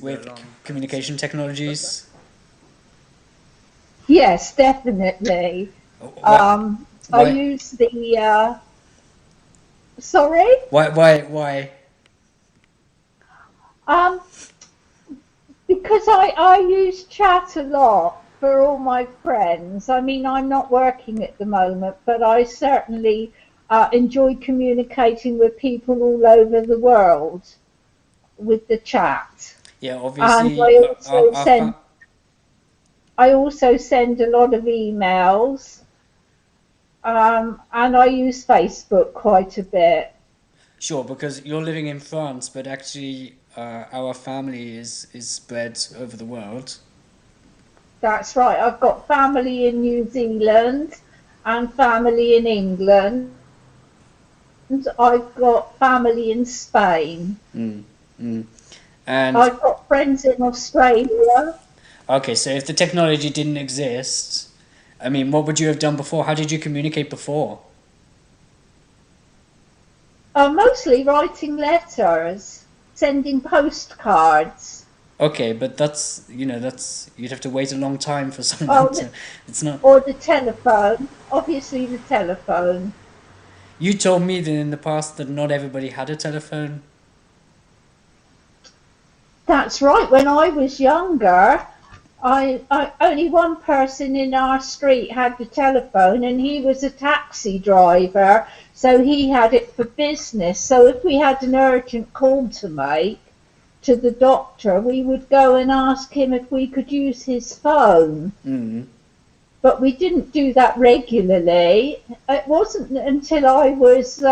with communication technologies? Yes, definitely. Why? I Why? use the, sorry? Why? Um, because I use chat a lot for all my friends. I mean, I'm not working at the moment, but I certainly enjoy communicating with people all over the world with the chat. Yeah, And obviously, I also send a lot of emails, and I use Facebook quite a bit. sure, because you're living in France, but actually, our family is spread over the world. That's right. I've got family in New Zealand and family in England. I've got family in Spain. Mm, mm. And I've got friends in Australia. okay, so if the technology didn't exist, I mean, what would you have done before? How did you communicate before? Mostly writing letters, sending postcards. Okay, but that's you'd have to wait a long time for someone Oh, to. It's not. or the telephone. Obviously, the telephone. You told me that in the past that not everybody had a telephone. That's right. When I was younger, I only one person in our street had the telephone, and he was a taxi driver, so he had it for business. So if we had an urgent call to make to the doctor, we would go and ask him if we could use his phone. Mm. But we didn't do that regularly. It wasn't until I was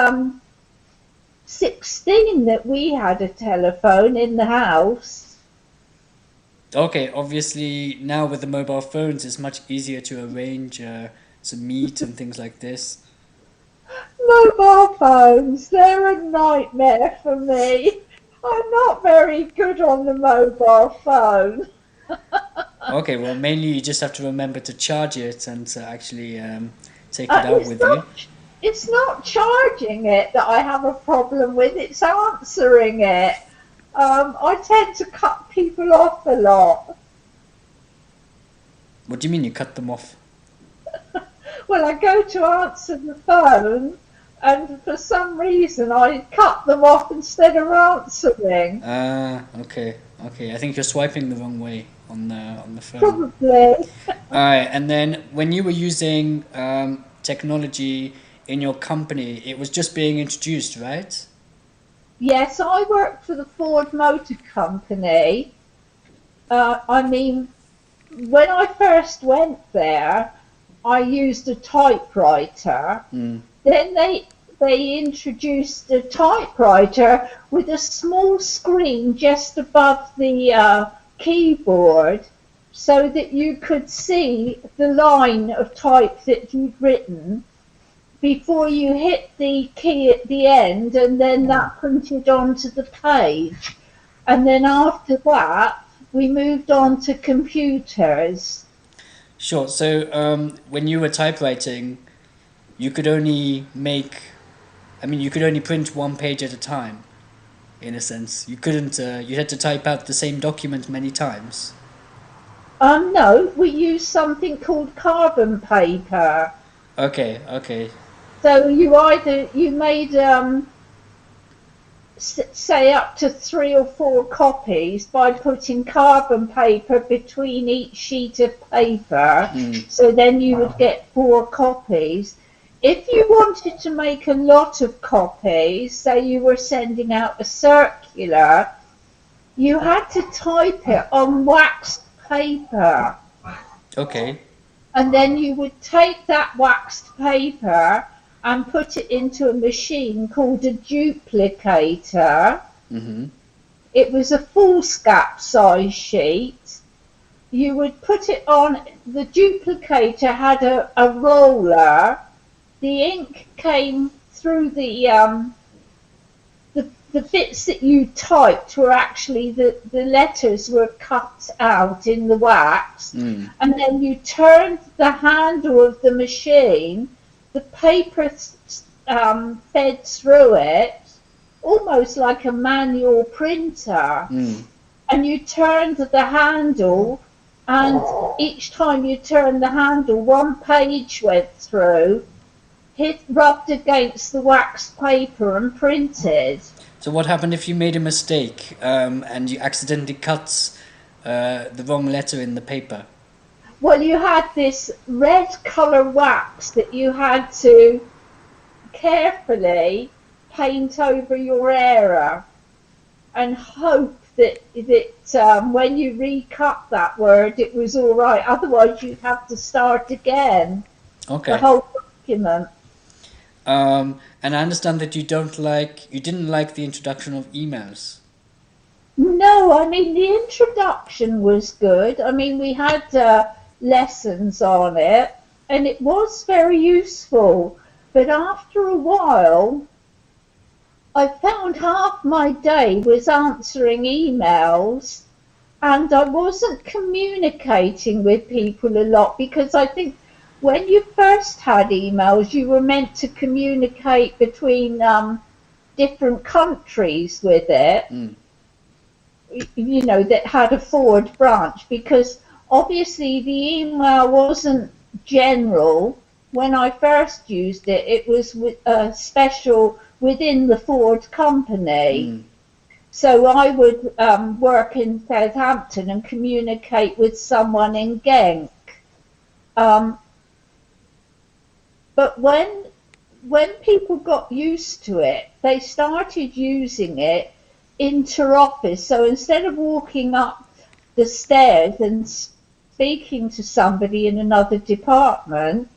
16 that we had a telephone in the house. Okay, obviously now with the mobile phones, it's much easier to arrange to meet and things like this. Mobile phones, they're a nightmare for me. I'm not very good on the mobile phone. Okay, well, mainly you just have to remember to charge it and to actually take it out It's with you. not charging it that I have a problem with, it's answering it. I tend to cut people off a lot. What do you mean you cut them off? Well, I go to answer the phone, and for some reason I cut them off instead of answering. Ah, okay, okay. I think you're swiping the wrong way on the phone. Probably. Alright, and then when you were using technology in your company, it was just being introduced, right? Yes, I work for the Ford Motor Company. I mean, when I first went there, I used a typewriter. Mm. Then they introduced a typewriter with a small screen just above the keyboard, so that you could see the line of type that you'd written before you hit the key at the end, and then that printed onto the page. And then after that, we moved on to computers. Sure. So when you were typewriting, you could only make, I mean, you could only print one page at a time, in a sense. You couldn't, you had to type out the same document many times. No, we used something called carbon paper. Okay, okay. So you made say up to 3 or 4 copies by putting carbon paper between each sheet of paper. Mm. So then you would get 4 copies. If you wanted to make a lot of copies, say you were sending out a circular, you had to type it on waxed paper. Okay. And then you would take that waxed paper and put it into a machine called a duplicator. Mm-hmm. It was a foolscap size sheet. You would put it on, the duplicator had a roller. The ink came through the bits that you typed were actually the letters were cut out in the wax, Mm. and then you turned the handle of the machine, the paper fed through it, almost like a manual printer. Mm. and you turned the handle, and each time you turned the handle, one page went through, rubbed against the wax paper and printed. So what happened if you made a mistake and you accidentally cut the wrong letter in the paper? Well, you had this red colour wax that you had to carefully paint over your error and hope that when you recut that word, it was all right. Otherwise, you'd have to start again. Okay. The whole document. And I understand that you didn't like the introduction of emails. No, I mean, the introduction was good. I mean, we had lessons on it, and it was very useful. But after a while, I found half my day was answering emails, and I wasn't communicating with people a lot, because I think when you first had emails, you were meant to communicate between different countries with it. You know, that had a forward branch, because obviously the email wasn't general. When I first used it, it was special within the Ford company. So I would work in Southampton and communicate with someone in Genk. But when people got used to it, they started using it inter-office. So instead of walking up the stairs and speaking to somebody in another department,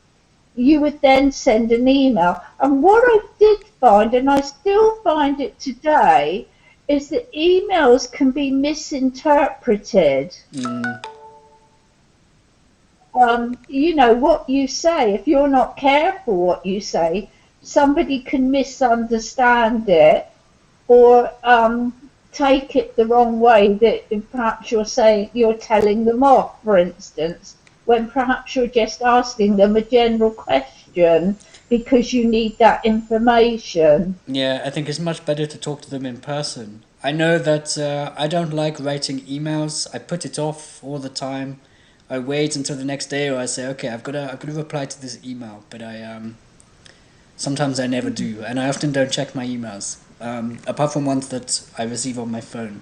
you would then send an email. And what I did find, and I still find it today, is that emails can be misinterpreted. You know, what you say, if you're not careful what you say, somebody can misunderstand it, or take it the wrong way, that perhaps you're telling them off, for instance, when perhaps you're just asking them a general question because you need that information. Yeah, I think it's much better to talk to them in person. I know that I don't like writing emails. I put it off all the time. I wait until the next day, or I say, okay, I've got to reply to this email, but sometimes I never do, and I often don't check my emails, apart from ones that I receive on my phone.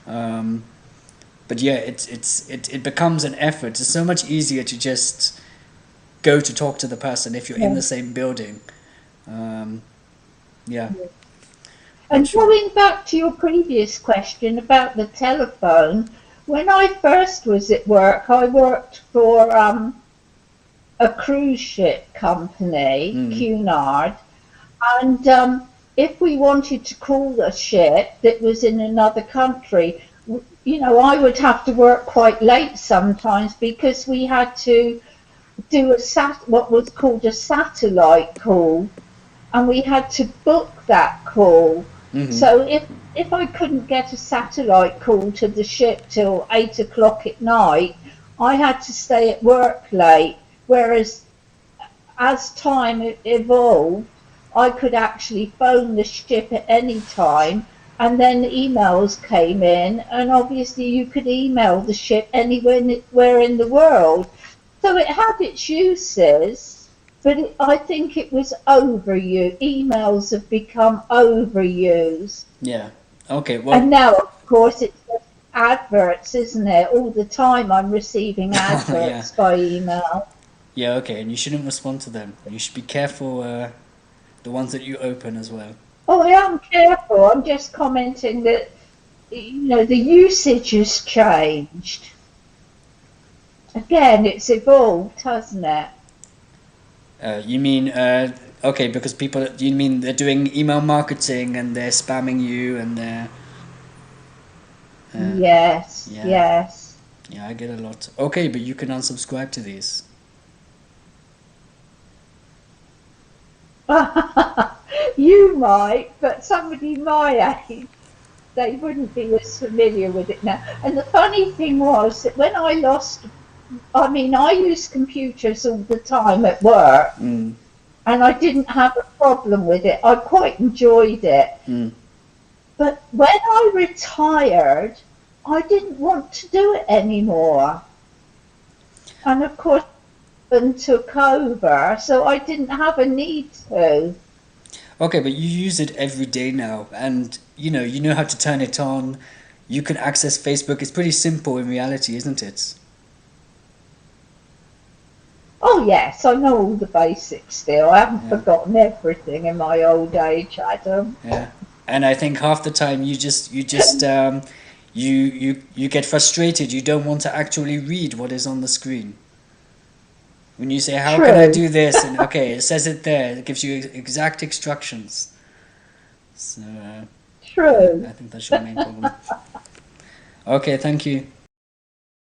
But yeah, it becomes an effort. It's so much easier to just go to talk to the person if you're in the same building. Yeah. And going back to your previous question about the telephone, when I first was at work, I worked for a cruise ship company, Cunard, and if we wanted to call a ship that was in another country, you know, I would have to work quite late sometimes, because we had to do what was called a satellite call, and we had to book that call. So if I couldn't get a satellite call to the ship till 8 o'clock at night, I had to stay at work late. Whereas as time evolved, I could actually phone the ship at any time, and then emails came in, and obviously you could email the ship anywhere in the world. So it had its uses. But I think it was overused. Emails have become overused. Yeah. Okay. Well. And now, of course, it's just adverts, isn't it? All the time I'm receiving adverts by email. Yeah. Okay. And you shouldn't respond to them. You should be careful. The ones that you open as well. Oh, I am careful. I'm just commenting that, you know, the usage has changed. Again, it's evolved, hasn't it? You mean, okay, because you mean they're doing email marketing and they're spamming you and they're... yes. Yeah, I get a lot. Okay, but you can unsubscribe to these. You might, but somebody my age, they wouldn't be as familiar with it now. And the funny thing was that when I used computers all the time at work, and I didn't have a problem with it. I quite enjoyed it. But when I retired, I didn't want to do it anymore. And of course, and took over, so I didn't have a need to. Okay, but you use it every day now, and you know how to turn it on. You can access Facebook. It's pretty simple in reality, isn't it? Oh yes, I know all the basics still. I haven't Yeah, forgotten everything in my old age, Adam. yeah. And I think half the time you get frustrated. You don't want to actually read what is on the screen. When you say, "How can I True, do this?" and okay, it says it there. It gives you exact instructions. So yeah, true. I think that's your main problem. Okay, thank you.